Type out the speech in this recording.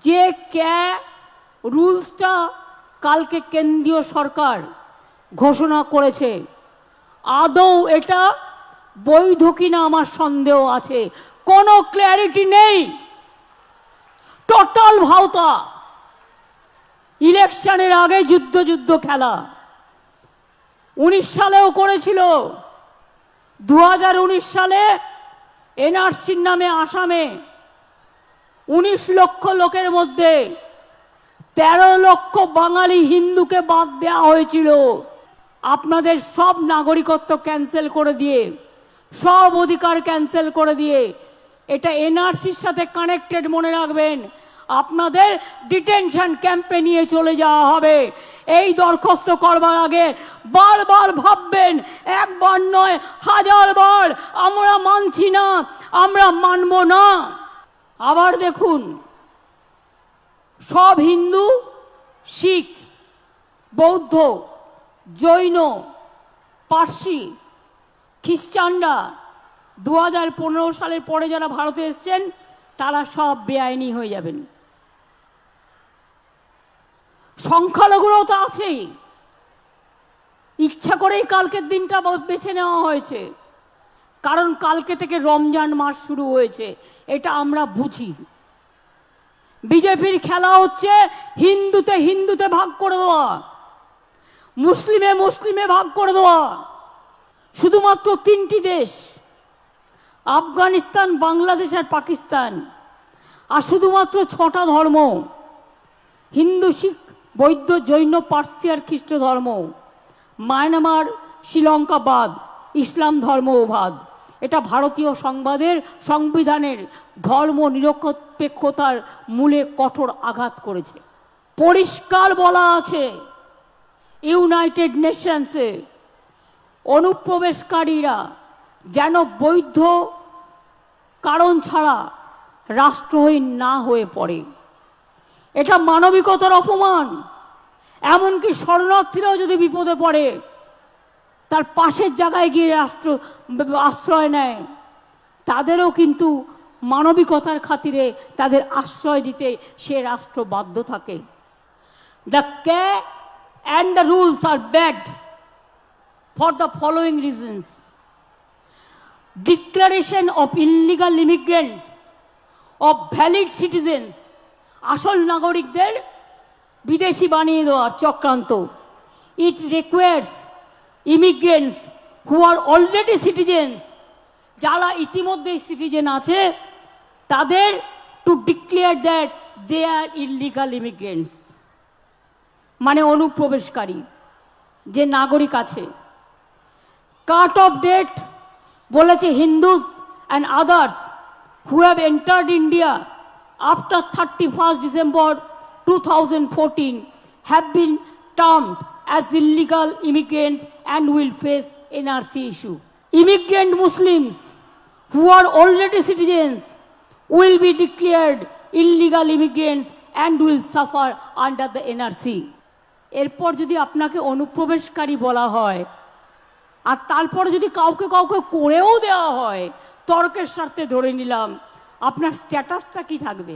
যে ক্যা রুলসটা কালকে কেন্দ্রীয় সরকার ঘোষণা করেছে, আদৌ এটা বৈধ কিনা আমার সন্দেহ আছে। কোনো ক্ল্যারিটি নেই, টোটাল ভাওতা। ইলেকশনের আগে যুদ্ধ যুদ্ধ খেলা 19 সালেও করেছিল। 2019 সালে এনআরসির নামে আসামে 19 লক্ষ লোকের মধ্যে 13 লক্ষ বাঙালি হিন্দুকে বাদ দেওয়া হয়েছিল। আপনাদের সব নাগরিকত্ব ক্যান্সেল করে দিয়ে, সব অধিকার ক্যান্সেল করে দিয়ে, এটা এনআরসির সাথে কানেক্টেড মনে রাখবেন। আপনাদের ডিটেনশন ক্যাম্পে নিয়ে চলে যাওয়া হবে। এই দরখাস্ত করবার আগে বারবার ভাববেন, একবার নয় 1000 বার। আমরা মানছি না, আমরা মানব না। আবার দেখুন, সব হিন্দু, শিখ, বৌদ্ধ, জৈন, পার্সি, খ্রিস্টানরা 2015 সালের পরে যারা ভারতে এসছেন তারা সব বেআইনি হয়ে যাবেন। সংখ্যালঘুরাও তো আছেই। ইচ্ছা করেই কালকের দিনটা বেছে নেওয়া হয়েছে, কারণ কালকে থেকে রমজান মাস শুরু হয়েছে, এটা আমরা বুঝি। বিজেপির খেলা হচ্ছে হিন্দুতে হিন্দুতে ভাগ করে দেওয়া, মুসলিমে মুসলিমে ভাগ করে দেওয়া। শুধুমাত্র 3টি দেশ, আফগানিস্তান, বাংলাদেশ আর পাকিস্তান, আর শুধুমাত্র 6টা ধর্ম, হিন্দু, শিখ, বৌদ্ধ, জৈন, পার্সি আর খ্রিস্ট ধর্ম। মায়ানমার, শ্রীলঙ্কা বাদ, ইসলাম ধর্মও বাদ। এটা ভারতীয় সংবিধানের ধর্ম নিরপেক্ষতার মূলে কঠোর আঘাত করেছে। পরিষ্কার বলা আছে ইউনাইটেড নেশনসে, অনুপ্রবেশকারীরা যেন বৈধ কারণ ছাড়া রাষ্ট্রহীন না হয়ে পড়ে। এটা মানবিকতার অপমান। এমনকি শরণার্থীরাও যদি বিপদে পড়ে তার পাশের জায়গায় গিয়ে আশ্রয় নেয়, তাদেরও কিন্তু মানবিকতার খাতিরে তাদের আশ্রয় দিতে সে রাষ্ট্র বাধ্য থাকে। দ্য কে and the rules are begged for the following reasons: declaration of illegal immigrant of valid citizens, আসল নাগরিকদের বিদেশি বানিয়ে দেওয়ার চক্রান্ত। It requires immigrants who are already citizens, যারা ইতিমধ্যেই সিটিজেন আছে, তাদের to declare that they are illegal immigrants, মানে অনুপ্রবেশকারী যে নাগরিক আছে। কাট অফ ডেট বলেছে Hindus and others who have entered India after 31st December 2014 have been termed as illegal immigrants and will face NRC issue. Immigrant Muslims who are already citizens will be declared illegal immigrants and will suffer under the NRC. এরপর যদি আপনাকে অনুপ্রবেশকারী বলা হয় আর তারপর যদি কাউকে কাউকে করেও দেওয়া হয়, তর্কের স্বার্থে ধরে নিলাম, আপনার স্ট্যাটাসটা কি থাকবে?